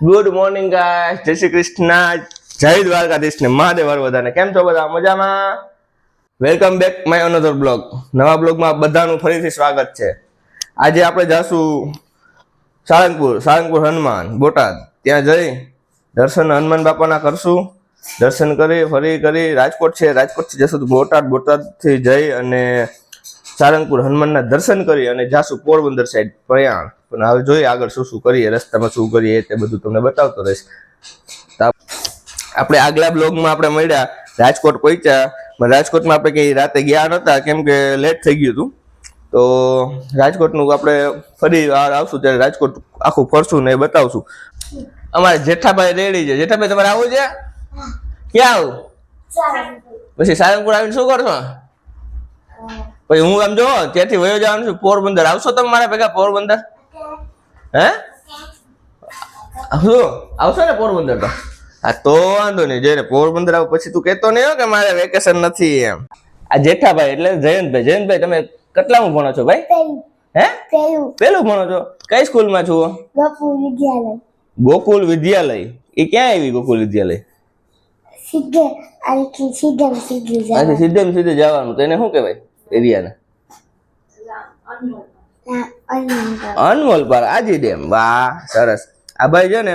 Good morning guys, જય શ્રી કૃષ્ણ, જય દ્વારકાધીશ ને મહાદેવ હર બધાને. કેમ છો બધા? મજામાં? Welcome back my another blog. નવા બ્લોગમાં બધાનું ફરીથી સ્વાગત છે. આજે આપણે જાશું સાળંગપુર હનુમાન બોટાદ. ત્યાં જઈ દર્શન હનુમાન બાપાના કરશું. દર્શન કરી રાજકોટથી જશું બોટાદથી જઈ અને સાળંગપુર હનુમાનના દર્શન કરી અને જાશું પોરબંદર સાઈડ પ્રયાણ. પણ હવે જોઈએ આગળ શું કરીએ, રસ્તામાં શું કરીએ તે બધું તમને બતાવતો રહીશ. આપણે આગલા બ્લોગમાં આપણે મળ્યા, રાજકોટ પહોંચ્યા. પણ રાજકોટમાં આપણે કઈ રાતે ગયા નહોતા કેમ કે લેટ થઈ ગયું હતું. તો રાજકોટનું આપણે ફરી આવશું ત્યારે રાજકોટ આખું ફરશું ને એ બતાવશું. અમારે જેઠાભાઈ રેડી છે. જેઠાભાઈ તમારે આવું છે? ક્યાં આવું? પછી સાળંગપુર આવીને શું કરશો? પછી હું આમ જો ત્યાંથી વયો જવાનું છું પોરબંદર. આવશો તમે મારા ભેગા પોરબંદર? હે આવશો ને પોરબંદર? તો હા, તો વાંધો નહીં. જઈને પોરબંદર આવ પછી તું કહેતો નહીં હો કે મારે વેકેશન નથી એમ. આ જેઠાભાઈ એટલે જયંતભાઈ તમે કેટલામાં ભણો છો ભાઈ? હે પેલું ભણો છો? કઈ સ્કૂલમાં છો? ગોકુલ વિદ્યાલય. એ ક્યાં આવી ગોકુલ વિદ્યાલય? સીધે જવાનું. તો એને શું કહેવાય એરિયાને? અનમોલ પાર્ક, આજી ડેમ. વાહ, સરસ. આ ભાઈ છે ને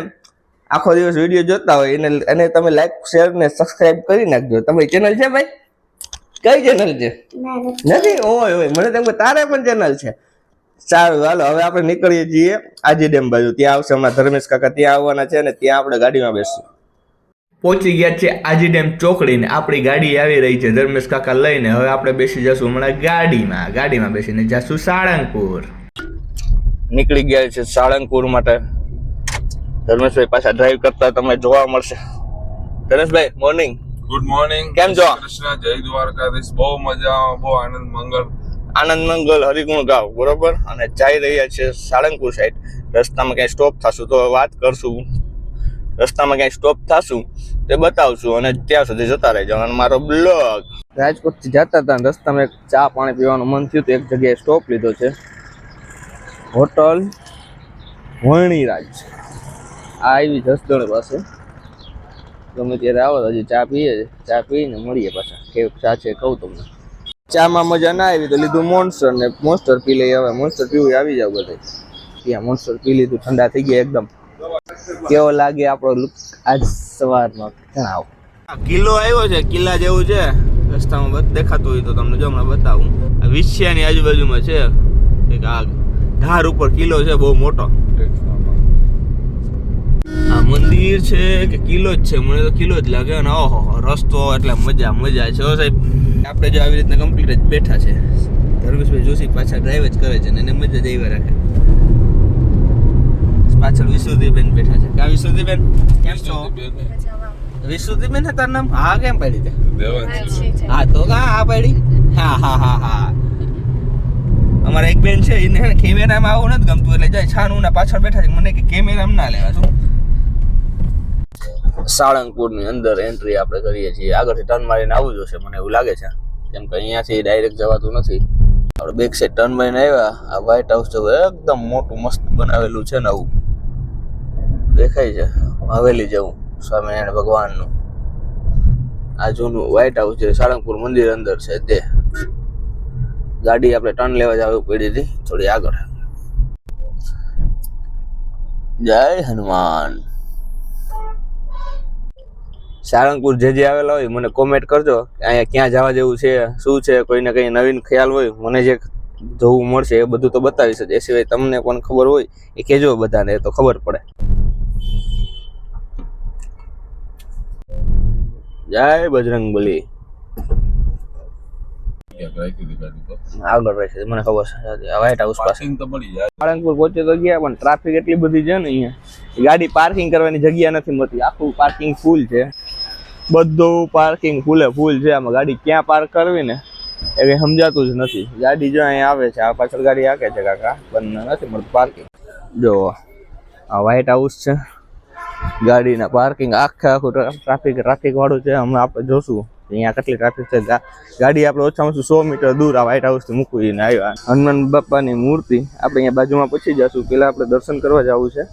આખો દિવસ વિડીયો જોતા હોય એને તમે લાઈક શેર ને સબસ્ક્રાઇબ કરી નાખજો. તમારી ચેનલ છે ભાઈ? કઈ ચેનલ છે? નથી? ઓય મને તેમ કે તારે પણ ચેનલ છે. સારું, હાલો હવે આપણે નીકળીએ છીએ આજી ડેમ બાજુ. ત્યાં આવશે હમણાં ધર્મેશ કાકા, ત્યાં આવવાના છે ને ત્યાં આપણે ગાડીમાં બેસશું. પહોંચી ગયા છે આજી ડેમ ચોકડી ને આપણી ગાડી આવી રહી છે ધર્મેશ કાકા લઈને. હવે આપણે બેસી જશું હમણાં ગાડીમાં બેસીને જશું સાળંગપુર. નીકળી ગયા છે સાળંગપુર માટે. ધર્મેશભાઈ પાછા ડ્રાઈવ કરતા તમને જોવા મળશે. ધર્મેશભાઈ મોર્નિંગ. Good morning. કેમ છો? કૃષ્ણ, જય દ્વારકાધીશ. બહુ મજા, બહુ આનંદ મંગલ હરિગુણ ગાવ. બરોબર. અને જઈ રહ્યા છે સાળંગપુર સાઈડ. રસ્તામાં ક્યાંય સ્ટોપ થશું તો વાત કરશું. રસ્તામાં ક્યાંય સ્ટોપ થશું તે બતાવશું અને ત્યાં સુધી જતા રહેજો. અને મારો બ્લોગ રાજકોટથી જતા હતા રસ્તામાં એક ચા પાણી પીવાનું મન થયું તો એક જગ્યાએ સ્ટોપ લીધો છે, હોટલ વણિરાજ. આ આવી જસદણ પાસે. ગમે ત્યારે આવો હજી ચા પીએ, ચા પીને મળીએ પાછા. કેવું ચા છે કહું તમને. ચામાં મજા ના આવી તો લીધું મોન્સ્ટર ને મોન્સ્ટર પી લઈએ. હવે મોન્સ્ટર પીવું આવી જાવ બધે. ત્યાં મોન્સ્ટર પી લીધું, ઠંડા થઈ ગયા એકદમ. કેવો લાગે આપણો લુક આજ સવારનો જણાવો. કિલ્લો આવ્યો છે, કિલ્લા જેવું છે. રસ્તામાં દેખાતું હોય તો તમને જો હમણાં બતાવું. આ વિછિયાની આજુબાજુમાં છે એક આ ધાર ઉપર કિલ્લો છે બહુ મોટો. આ મંદિર છે કે કિલ્લો જ છે? મને તો કિલ્લો જ લાગે. અને ઓહો રસ્તો એટલે મજા છે સાહેબ. આપણે જો આવી રીતના કમ્પ્લીટ જ બેઠા છે. ધર્મેશભાઈ જોશી પાછા ડ્રાઈવ જ કરે છે ને એને મજા જ આવી રાખે. પાછળ વિશુદ્ધિબેન બેઠા છે. કા વિશુદ્ધિબેન કેમ છો? વિશુદ્ધિબેન છે તારું નામ? હા, કેમ પાડી દે? હા તો હા પાડી. હા. અમારા એક બેન છે એને કેમેરામાં આવું નથી ગમતું એટલે જાય છાનું ના પાછળ બેઠા છે. મને કે કેમેરામાં ના લેવા છું. સાળંગપુરની અંદર એન્ટ્રી આપણે કરીએ છીએ. આગળથી ટર્ન મારીને આવવું જોશે મને એવું લાગે છે કેમ કે અહીંયાથી ડાયરેક્ટ જવાતું નથી. આપણે બેક સાઈડ ટર્ન મારીને આવ્યા. આ વ્હાઈટ હાઉસ જેવું એકદમ મોટું મસ્ત બનાવેલું છે ને આવું દેખાય છે, હવેલી જેવું સ્વામિનારાયણ ભગવાનનું. આ જૂનું વ્હાઈટ હાઉસ છે સાળંગપુર મંદિર અંદર છે તે. ગાડી આપણે ટર્ન લેવા જવી પડી હતી થોડી આગળ. જય હનુમાન. સાળંગપુર જે આવેલા હોય મને કોમેન્ટ કરજો અહીંયા ક્યાં જવા જેવું છે, શું છે. કોઈને કઈ નવીન ખ્યાલ હોય મને જે જોવું મળશે એ બધું તો બતાવીશ જ. એ સિવાય તમને પણ ખબર હોય એ કહેજો બધાને, તો ખબર પડે. જય બજરંગબલી. આગળ રહેશે મને ખબર છે. વ્હાઈટ હાઉસ પાસે સાળંગપુર પહોંચે તો ગયા પણ ટ્રાફિક એટલી બધી છે ને અહીંયા ગાડી પાર્કિંગ કરવાની જગ્યા નથી મળતી. આખું પાર્કિંગ ફૂલ છે, બધું પાર્કિંગ ફૂલ છે. આમાં ગાડી ક્યાં પાર્ક કરવી ને એ કઈ સમજાતું જ નથી. ગાડી જો અહીંયા આવે છે, આ પાછળ ગાડી હાકે છે કાકા, પણ નથી મળતું પાર્કિંગ. જો આ વ્હાઈટ હાઉસ છે, ગાડીના પાર્કિંગ આખું ટ્રાફિક વાળું છે. હમણાં આપણે જોશું અહીંયા કેટલી ટ્રાફિક છે. ગાડી આપણે ઓછામાં ઓછું 100 મીટર દૂર આ વ્હાઈટ હાઉસથી મૂકવીને આવ્યા. હનુમાન બાપાની મૂર્તિ આપણે અહીંયા બાજુમાં પછી જશું. પેલા આપણે દર્શન કરવા જવું છે.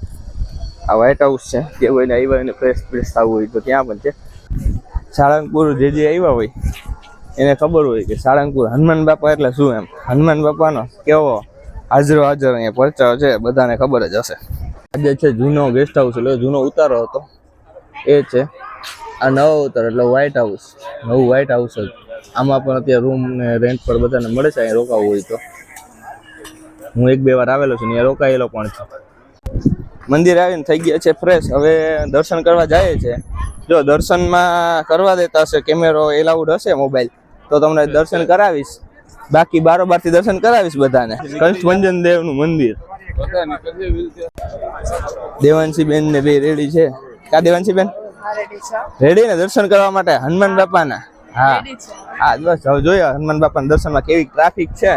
આ વ્હાઇટ હાઉસ છે, જે કોઈને આવ્યા એને ફ્રેશ થવું હોય તો ત્યાં પણ છે. સાળંગપુર જે આવ્યા હોય એને ખબર હોય કે સાળંગપુર હનુમાન બાપા એટલે શું એમ. હનુમાન બાપાનો કેવો હાજર અહીંયા પરચાવ છે બધાને ખબર જ હશે. આજે છે જૂનો ગેસ્ટ હાઉસ, એટલે જૂનો ઉતારો હતો એ છે. આ નવો ઉતારો એટલે વ્હાઇટ હાઉસ, નવું વ્હાઇટ હાઉસ જ. આમાં પણ અત્યારે રૂમ ને રેન્ટ પર બધાને મળે છે અહીંયા રોકાવું હોય તો. હું 1-2 વાર આવેલો છું, ત્યાં રોકાયેલો પણ છે. મંદિર આવીને થઈ ગયા છે ફ્રેશ, હવે દર્શન કરવા જાય છે. જો દર્શનમાં કરવા દેતા હશે, કેમેરો એલાઉડ હશે મોબાઈલ તો તમને દર્શન કરાવીશ, બાકી બારોબારથી દર્શન કરાવીશ બધાને. કષ્ટભંજન દેવનું મંદિર. દેવાંશી બેન ને બે રેડી છે. કા દેવાંશી બેન રેડી ને દર્શન કરવા માટે હનુમાન બાપાના? હા હા, બસ હવે જોયા હનુમાન બાપાના દર્શનમાં કેવી ટ્રાફિક છે.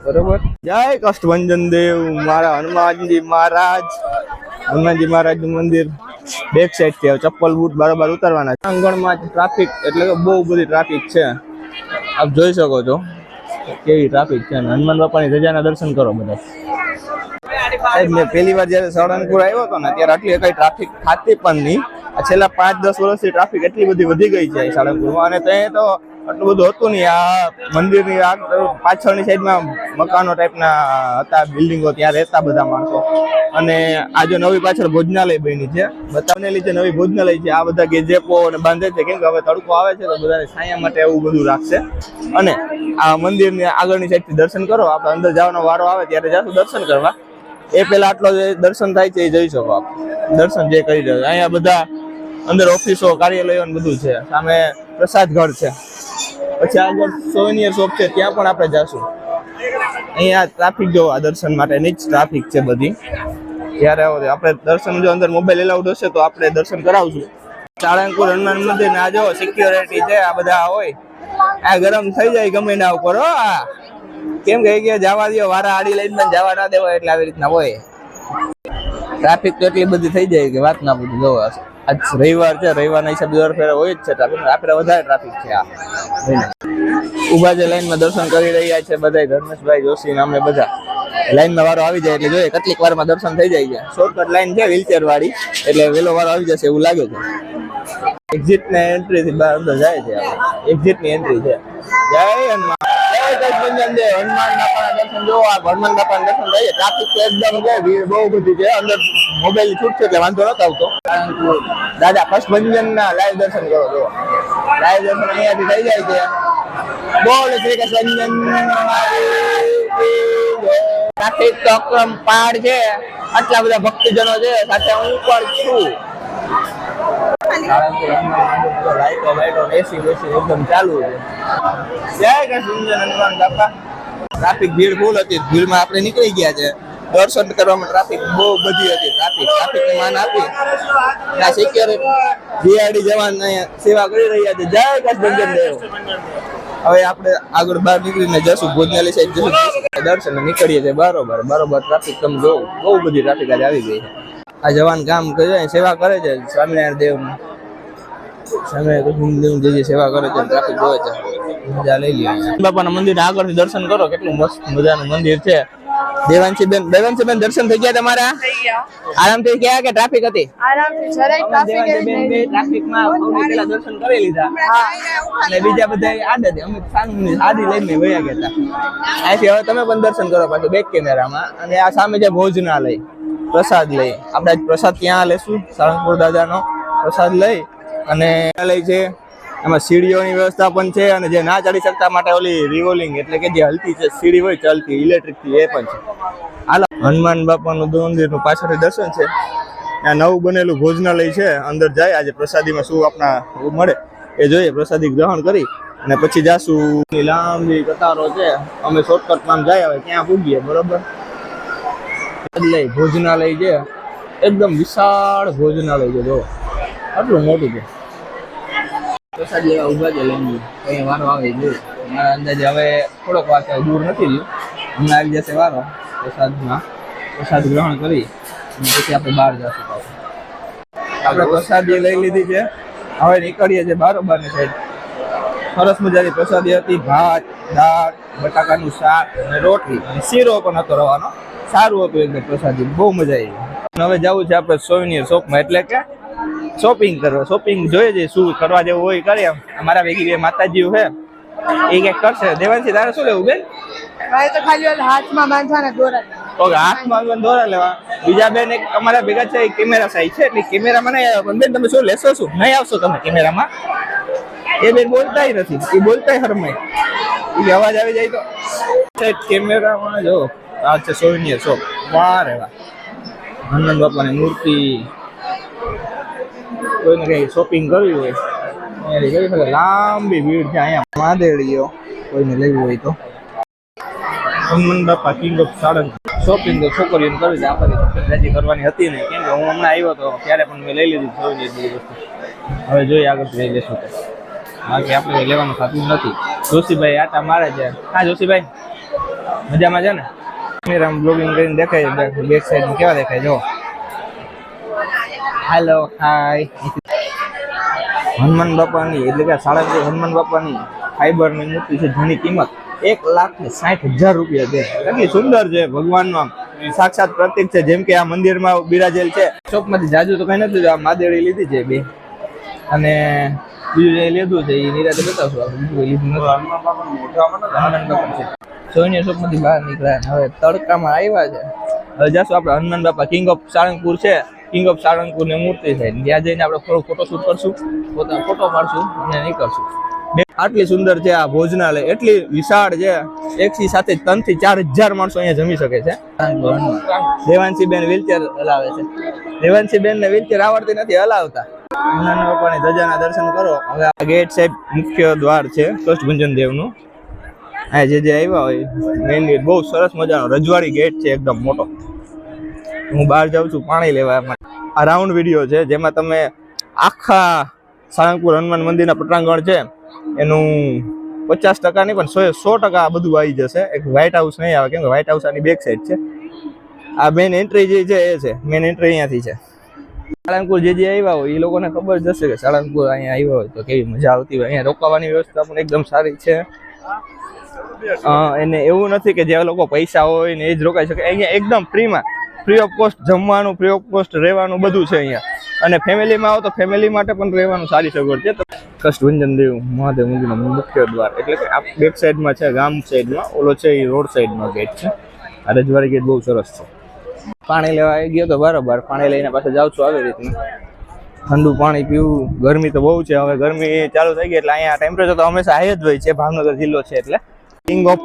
બરોબર. જય કષ્ટભંજન દેવ મારા હનુમાનજી મહારાજ. હનુમાનજી મહારાજ નું મંદિર બેક સાઈડ થી ચપ્પલ બૂટ બરાબર ઉતારવાના. આંગણમાં ટ્રાફિક એટલે કે બહુ બધી ટ્રાફિક છે, આપ જોઈ શકો છો કેવી ટ્રાફિક છે. હનુમાન બાપાની ધજાના દર્શન કરો બધા. સાહેબ મેં પહેલી વાર જયારે સાળંગપુર આવ્યો હતો ને ત્યારે આટલી કઈ ટ્રાફિક થતી પણ નહીં. છેલ્લા 5-10 વર્ષથી ટ્રાફિક એટલી બધી વધી ગઈ છે સાળંગપુરમાં. અને ત્યાં તો આટલું બધું હતું નહીં. આ મંદિરની પાછળની સાઈડમાં મકાનો ટાઈપના હતા, બિલ્ડિંગો, ત્યાં રહેતા બધા માણસો. અને આ જો નવી પાછળ ભોજનાલય બની છે, બતાવનેલી છે નવી ભોજનાલય છે. આ બધા ગેજેપો અને બાંધે છે, કેમ કે હવે તડકો આવે છે તો બધાને છાયા માટે એવું બધું રાખશે. અને આ મંદિરની આગળની સાઈડથી દર્શન કરો. આપણે અંદર જવાનો વારો આવે ત્યારે જાશું દર્શન કરવા. એ પેલા આટલો જે દર્શન થાય છે એ જઈ શકો આપ. દર્શન જે કરી રહ્યો અહીંયા બધા અંદર ઓફિસો, કાર્યાલયો ને બધું છે. સામે પ્રસાદ ઘર છે. પછી આગળ સોવેનિયર શોપ છે, ત્યાં પણ આપણે જાશું. અહીંયા ટ્રાફિક જો આ દર્શન માટેની જ ટ્રાફિક છે બધી. ત્યારે આપણે દર્શન જો અંદર મોબાઈલ એલાઉડ હશે તો આપણે દર્શન કરાવશું. સાળંગપુર હનુમાન મંદિર ને આ જો સિક્યોરિટી છે, આ બધા હોય આ ગરમ થઈ જાય ગમે ના ઉપર. આ કેમ કે જવા દો, વારા આડી લઈને જવા ના દેવાય, એટલે આવી રીતના હોય. ટ્રાફિક તો એટલી બધી થઈ જાય કે વાત ના પૂછો. જોવો આજ રવિવાર છે, રવિવારના હિસાબે દર ફેરે હોય જ છે ટ્રાફિક. આપણે વધારે ટ્રાફિક છે. આ ઉભા જે લાઈનમાં દર્શન કરી રહ્યા છે બધા. ધર્મેશભાઈ જોશી ને અમે બધા લાઈનમાં વારો આવી જાય એટલે જોઈએ કેટલીક વારમાં દર્શન થઈ જાય છે. શોર્ટકટ લાઈન છે વ્હીલચેર વાળી, એટલે વેલો વારો આવી જશે એવું લાગે છે. એક્ઝિટ ને એન્ટ્રી થી બહાર અંદર જાય છે. એક્ઝિટ ની એન્ટ્રી છે. જય હનુમાન, જય કષ્ટભંજન દેવ. હનુમાન બાપાના દર્શન જો, આ હનુમાન બાપાના દર્શન થાય. ટ્રાફિક તો એકદમ છે, ભીડ બહુ બધી છે. અંદર મોબાઈલ છૂટ છે એટલે વાંધો નતો આવતો. દાદા કષ્ટભંજન ના લાઈવ દર્શન કરો. જો લાઈવ દર્શન અહીંયાથી થઈ જાય છે. બોલ શ્રી કષ્ટભંજન. ટ્રાફિક તો અક્રમ પાડ છે, આટલા બધા ભક્તજનો છે, સાથે હું પણ છું. લાઈટો એસી બેસી એકદમ ચાલુ છે. જય કૃષ્ણ હનુમાન બાપા. ટ્રાફિક ભીડ ફૂલ હતી. ભીડમાં આપણે નીકળી ગયા છે. દર્શન કરવામાં ટ્રાફિક બહુ બધી હતી. ટ્રાફિક ને માન આપી આ સિક્યોરિટી જીઆરડી જવાન અહીંયા સેવા કરી રહ્યા છે. જય કૃષ્ણ દેવ. હવે આપણે આગળ બહાર નીકળીને જશું, ભોજનાલય સાઈડ જશું, દર્શન નીકળીએ છીએ. બરોબર ટ્રાફિક તમે જોવો, બહુ બધી ટ્રાફિક આજે આવી ગઈ છે. આ જવાન કામ કરે, સેવા કરે છે સ્વામિનારાયણ દેવની. સ્વામિનારાયણ દેવ જે સેવા કરે છે, ટ્રાફિક જોવે છે. મજા લઈ લઈએ. બાપાના મંદિર આગળથી દર્શન કરો, કેટલું મસ્ત મજાનું મંદિર છે. દેવાંશી બેન દર્શન થઈ ગયા તમારા? આરામથી ગયા કે ટ્રાફિક હતી? આરામથી, જરાય ટ્રાફિકમાં પેલા દર્શન કરી લીધા. અને બીજા બધા આડે છે. અમે આડી લઈને વયા ગયા હતા. અહીંથી હવે તમે પણ દર્શન કરો પાછું બેક કેમેરામાં. અને આ સામે જે ભોજનાલય, પ્રસાદ લઈ, આપણે આજ પ્રસાદ ત્યાં લેશું. સાળંગપુર દાદાનો પ્રસાદ લઈ અને લઈ છે. એમાં સીડીઓની વ્યવસ્થા પણ છે. અને જે ના ચડી શકતા માટે ઓલી રિવોલ્વિંગ એટલે કે જે હલતી છે સીડી હોય ચાલતી ઇલેક્ટ્રિક થી, એ પણ છે. હાલો, હનુમાન બાપાનું મંદિરનું પાછળથી દર્શન છે. ત્યાં નવું બનેલું ભોજનાલય છે. અંદર જાય, આજે પ્રસાદીમાં શું આપણા મળે એ જોઈએ. પ્રસાદી ગ્રહણ કરી અને પછી જાશું. લાંબી કતારો છે. અમે શોર્ટકટમાં જાય હવે ત્યાં પૂગીએ. બરોબર. લઈ ભોજનાલય છે, એકદમ વિશાળ ભોજનાલય છે. જો આટલું મોટું છે. પ્રસાદ લેવા ઉભા છે લાઈન. કઈ વારો આવે જોઈએ. મારા અંદાજે હવે થોડોક વાર દૂર નથી રહ્યું. હમણાં આવી જશે વારો પ્રસાદમાં. પ્રસાદ ગ્રહણ કરી પછી આપણે બહાર જશું. આપણે પ્રસાદી લઈ લીધી છે. હવે નીકળીએ છીએ બારોબારની સાઈડ. સરસ મજાની પ્રસાદી હતી. ભાત, દાળ, બટાકાનું શાક અને રોટલી અને શીરો પણ હતો રવાનો. સારું હતું એકદમ પ્રસાદી, બહુ મજા આવી. હવે જવું છે આપણે સોવિનિયર શોપમાં, એટલે કે શોપિંગ કરવા. શોપિંગ જોઈએ છે શું કરવા જેવું હોય કરીએ. અમારા ભેગી બે માતાજીઓ છે એ કંઈક કરશે. દેવાંશી તારે શું લેવું બેન? મારે તો ખાલી હાથમાં બાંધવાના દોરા. ઓકે, હાથમાં દોરા લેવા. બીજા બેન એક અમારા ભેગા છે એ કેમેરા સાઈડ છે, એટલે કેમેરામાં નહીં આવે. પણ બેન તમે શું લેશો? શું નહીં આવશો તમે કેમેરામાં? એ બેન બોલતાય નથી, એ બોલતાય હરમાય, એ અવાજ આવી જાય તો કેમેરામાં જો. આ છે સોવિનિયર શોપ. વાહ રે વાહ, હનુમાન બાપાની મૂર્તિ. કોઈને કઈ શોપિંગ કરવી હોય એની કરી શકે. લાંબી ભીડ છે અહીંયા. માદેડીઓ કોઈને લેવી હોય તો. હનુમાન બાપા કિંગ ઓફ સાળંગપુર. શોપિંગ તો છોકરીઓને કરવી છે, આપણે રાજી કરવાની હતી નહીં, કેમ કે હું હમણાં આવ્યો તો ત્યારે પણ મેં લઈ લીધી સોવિનિયર બધી વસ્તુ. હવે જોઈએ આગળ લઈ લેશું તો, બાકી આપણે લેવાનું થતું નથી. જોશીભાઈ આટા મારે છે. હા જોશીભાઈ મજામાં છે ને? કેમેરામાં બ્લોગિંગ કરીને દેખાય છે, બેક સાઈડ કેવા દેખાય જો. Hello hi. હનુમાન બાપાની એટલે કે સાળંગપુર હનુમાન બાપાની ફાઈબરની મૂર્તિ છે, જેની કિંમત 1,60,000 રૂપિયા છે. કેટલી સુંદર છે, ભગવાનનું આમ સાક્ષાત પ્રતીક છે, જેમ કે આ મંદિરમાં બિરાજેલ છે. શોપમાંથી જાજુ તો કઈ નથી, આ માદેડી લીધી છે બે, અને બીજું જે લીધું છે એ નિરાતે બતાવશું. આપણે બીજું લીધું નથી. હનુમાન બાપા છે. સોનિયા શોપમાંથી બહાર નીકળ્યા, હવે તડકામાં આવ્યા છે. હવે જશું આપણે હનુમાન બાપા કિંગ ઓફ સાળંગપુર છે, કિંગ ઓફ સાળંગપુર ની મૂર્તિ છે, ત્યાં જઈને આપણે થોડો ફોટોશૂટ કરશું, પોતાનો ફોટો પાડશું અને નીકળશું. આટલી સુંદર છે આ ભોજનાલય, એટલી વિશાળ છે. એકથી સાથે 3 થી 4,000 માણસો અહીંયા જમી શકે છે. દેવાંશી બેન વ્હીલચેર હલાવે છે. દેવાંશી બેન ને વ્હીલચેર આવડતી નથી હલાવતા. હનુમાન બાપાની ધજાના દર્શન કરો. હવે આ ગેટ સાહેબ મુખ્ય દ્વાર છે કષ્ટભંજન દેવનું. આ જે આવ્યા હોય મેઇન ગેટ બહુ સરસ મજાનો રજવાડી ગેટ છે, એકદમ મોટો. હું બહાર જાઉં છું પાણી લેવા. આ રાઉન્ડ વિડીયો છે જેમાં તમે આખા સાળંગપુર હનુમાન મંદિરના પટાંગણ છે એનું 50% નહીં પણ 100% આ બધું આવી જશે. એક વ્હાઇટ હાઉસ નહીં આવે, કેમ કે વ્હાઇટ હાઉસ આની બેક સાઈડ છે. આ મેઇન એન્ટ્રી જે છે એ છે, મેઇન એન્ટ્રી અહીંયાથી છે. સાળંગપુર જે આવ્યા હોય એ લોકોને ખબર જ હશે કે સાળંગપુર અહીંયા આવ્યા હોય તો કેવી મજા આવતી હોય. અહીંયા રોકાવાની વ્યવસ્થા પણ એકદમ સારી છે. એને એવું નથી કે જે લોકો પૈસા હોય ને એ જ રોકાઈ શકે. અહીંયા એકદમ ફ્રીમાં, ફ્રી ઓફ કોસ્ટ જમવાનું, ફ્રી ઓફ કોસ્ટ રહેવાનું બધું છે અહીંયા. અને ફેમિલીમાં આવો તો ફેમિલી માટે પણ રહેવાનું સારી સગવડ છે. કષ્ટભંજન દેવ મહાદેવ મંદિરનો મુખ્ય દ્વાર, એટલે કે આ બેક સાઈડમાં છે, ગામ સાઈડમાં. ઓલો છે એ રોડ સાઈડનો ગેટ છે. આ રજવાડી ગેટ બહુ સરસ છે. પાણી લેવા આવી ગયો તો બરાબર, પાણી લઈને પાછા જાઉં છું આવી રીતના. ઠંડુ પાણી પીવું. ગરમી તો બહુ છે, હવે ગરમી ચાલુ થઈ ગઈ એટલે અહીંયા ટેમ્પરેચર તો હંમેશા હાઈ જ હોય છે. ભાવનગર જિલ્લો છે એટલે. કિંગ ઓફ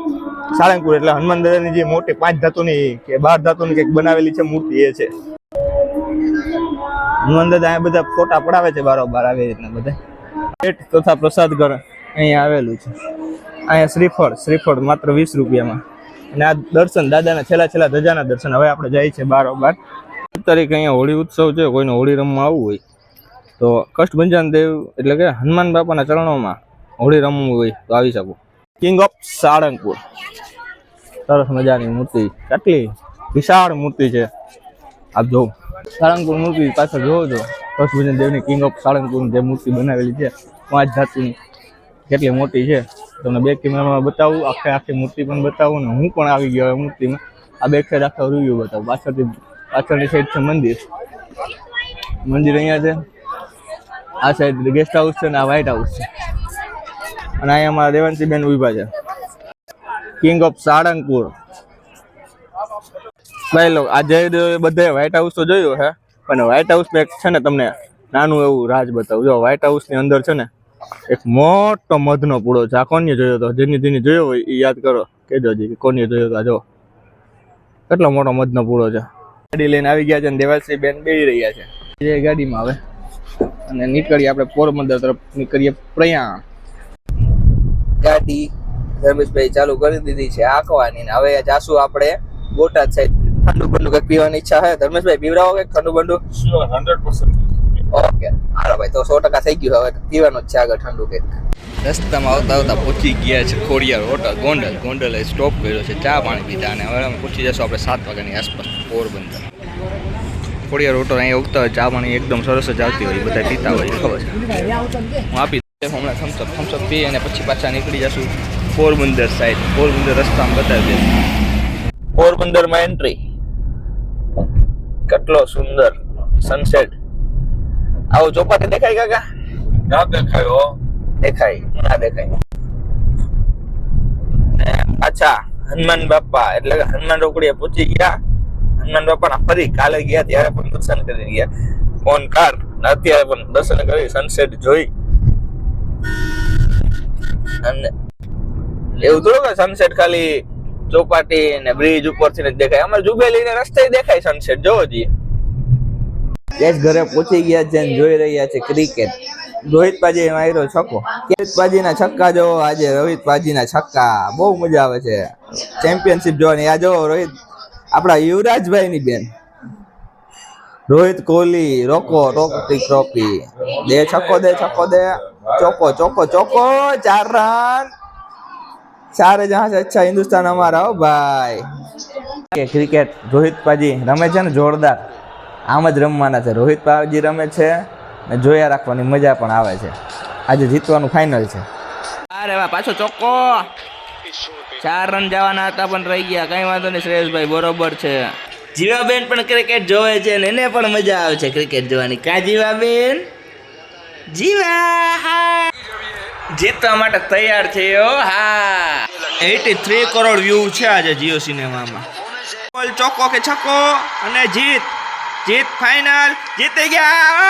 સાળંગપુર એટલે હનુમાન દાદાની જે મોટી 5 ધાતુની કે 12 ધાતુની કંઈક બનાવેલી છે મૂર્તિ એ છે. હનુમાન દાદા અહીંયા બધા ફોટા પડાવે છે બારોબાર આવી રીતના બધા. પેટ તથા પ્રસાદ ઘર અહીંયા આવેલું છે. અહીંયા શ્રીફળ માત્ર 20 રૂપિયામાં. અને આ દર્શન દાદાના છેલ્લા ધજાના દર્શન. હવે આપણે જઈએ છીએ બારોબાર. તારીખે અહીંયા હોળી ઉત્સવ છે, કોઈને હોળી રમવા આવવું હોય તો કષ્ટભંજન દેવ એટલે કે હનુમાન બાપાના ચરણોમાં હોળી રમવું હોય તો આવી શકો. કિંગ ઓફ સાળંગપુર, સરસ મજાની મૂર્તિ, કેટલી વિશાળ મૂર્તિ છે. આપ જો સાળંગપુર મૂર્તિ પાછળ જોવો છો, કષ્ટભંજન દેવની કિંગ ઓફ સાળંગપુર જે મૂર્તિ બનાવેલી છે 5 ધાતુની, કેટલી મોટી છે. તમને બેક કેમેરામાં બતાવું, આખી મૂર્તિ પણ બતાવું ને હું પણ આવી ગયો મૂર્તિમાં. આ બેક સાઈડ આખા રિવ્યુ બતાવું. પાછળની સાઈડ છે મંદિર અહીંયા છે. આ સાઈડ ગેસ્ટ હાઉસ છે ને આ વ્હાઇટ હાઉસ છે. અને અહીંયા અમારા દેવાંશી બેન ઉભા છે. કિંગ ઓફ સાળંગપુર ભાઈ લોકો આ જય બધા વ્હાઇટ હાઉસ તો જોયું છે, પણ વ્હાઇટ હાઉસ ને છે ને તમને નાનું એવું રાજ બતાવું. જો વ્હાઇટ હાઉસ ની અંદર છે ને એક મોટો મધનો પૂળો છે. આ કોને જોયો હતો? જેની જોયો હોય એ યાદ કરો, કહેજો જી કોને જોયો હતો. જો કેટલો મોટો મધનો પૂળો છે. ગાડી લઈને આવી ગયા છે અને દેવાંશી બેન બેસી રહ્યા છે એ ગાડીમાં. આવે અને નીકળીએ આપણે પોરબંદર તરફ નીકળીએ પ્રયાણ. ગાડી ધર્મેશભાઈ ચાલુ કરી દીધી છે આંકવાની. હવે જાશું આપણે બોટાદ સાઈડ. ઠંડુ બંડુ કંઈક પીવાની ઈચ્છા છે ધર્મેશભાઈ? પીવડાવો કંઈક ઠંડુ બંડુ? 100%. ઓકે હાલો ભાઈ, તો 100% થઈ ગયું. હવે પીવાનું જ છે આગળ ઠંડુ કંઈક. રસ્તામાં આવતા પહોંચી ગયા છે ખોડિયાર હોટલ. ગોંડલે સ્ટોપ કર્યો છે, ચા પાણી પીધા. અને હવે અમે પહોંચી જશું આપણે 7 વાગ્યાની આસપાસ પોરબંદર. ખોડિયાર હોટલ અહીંયા ઉગતા હોય, ચા પાણી એકદમ સરસ જ આવતી હોય, બધા પીતા હોય, ખબર છે. હું આપી હમણાં થમ્સઅપ પી અને પછી પાછા નીકળી જશું પોરબંદર સાઈડ. પોરબંદર રસ્તામાં બતાવી દે. પોરબંદરમાં એન્ટ્રી. કેટલો સુંદર સનસેટ. આવો ચોપાટી દેખાય કાકા? ના દેખાય હો. દેખાય ના દેખાય. ને પાછા હનુમાન બાપા એટલે કે હનુમાન રોકડીએ પહોંચી ગયા. હનુમાન બાપાના ફરી કાલે ગયા ત્યારે પણ દર્શન કરી ગયા ઓન કાર. અત્યારે પણ દર્શન કરી સનસેટ જોઈ. અને એવું થોડું કે સનસેટ ખાલી ચોપાટી ને બ્રિજ ઉપરથી જ દેખાય. અમારે જુબેલી ને રસ્તે દેખાય સનસેટ. જોવો જઈએ. ગેસ ઘરે પહોંચી ગયા છે અને જોઈ રહ્યા છે ક્રિકેટ. રોહિત પાજી માર્યો છક્કો. રોહિત પાજીના છક્કા જોવો આજે. રોહિત પાજીના છક્કા બહુ મજા આવે છે ચેમ્પિયનશિપ જોવાની. આ જોવો રોહિત આપણા યુવરાજભાઈ ની બેન રોહિત કોહલી. રોકો ટ્રોફી દે છક્કો દે ચોકો 4 રન. सारे जहां से अच्छा हिंदुस्तान हमारा हो भाई. કે ક્રિકેટ રોહિત પાજી રમે છે ને જોરદાર. આમ જ રમવાના છે. રોહિત પાજી રમે છે ને જોયા રાખવાની મજા પણ આવે છે. આજે જીતવાનું ફાઇનલ છે. અરે વાહ પાછો ચોક્કો. 4 રન જવાના હતા પણ રહી ગયા. કઈ વાંધો નહીં શ્રેયસભાઈ બરોબર છે. જીવાબેન પણ ક્રિકેટ જોવે છે ને એને પણ મજા આવે છે ક્રિકેટ જોવાની. કા જીવાબેન? જીવા જીતવા માટે તૈયાર છે. હા 83 કરોડ વ્યૂ છે આજે જીઓ સિનેમામાં. બોલ ચોક્કો કે છક્કો અને જીત ફાઇનલ જીતી ગયા.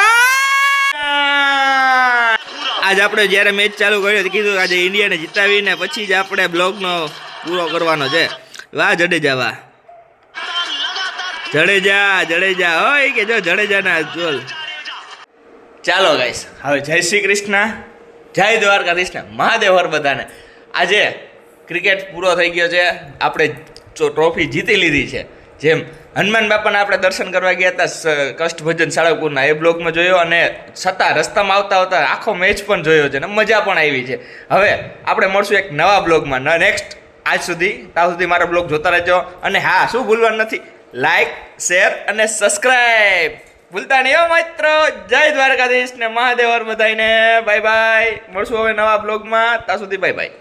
આજ આપણે જ્યારે મેચ ચાલુ કર્યો કીધું આજે ઇન્ડિયાને જીતાવીને પછી જ આપણે બ્લોગનો પૂરો કરવાનો છે. વાહ જડેજા વાહ. જડેજા હોય કે જો જડેજાના ગોલ. ચાલો ગાઈસ હવે જય શ્રી કૃષ્ણ, જય દ્વારકાધીશ, મહાદેવ હર બધાને. આજે ક્રિકેટ પૂરો થઈ ગયો છે. આપણે ટ્રોફી જીતી લીધી છે. જેમ હનુમાન બાપાના આપણે દર્શન કરવા ગયા હતા કષ્ટભજન સાળંગપુરના, એ બ્લોગમાં જોયો. અને છતાં રસ્તામાં આવતા આખો મેચ પણ જોયો છે ને મજા પણ આવી છે. હવે આપણે મળશું એક નવા બ્લોગમાં નેક્સ્ટ. આજ સુધી ત્યાં સુધી મારા બ્લોગ જોતા રહેજો. અને હા શું ભૂલવાનું નથી, લાઈક શેર અને સબસ્ક્રાઈબ ભૂલતા નહીં હો મિત્રો. જય દ્વારકાધીશ ને મહાદેવ હર બધાને. Bye bye. મળશું હવે નવા બ્લોગમાં. ત્યાં સુધી બાય બાય.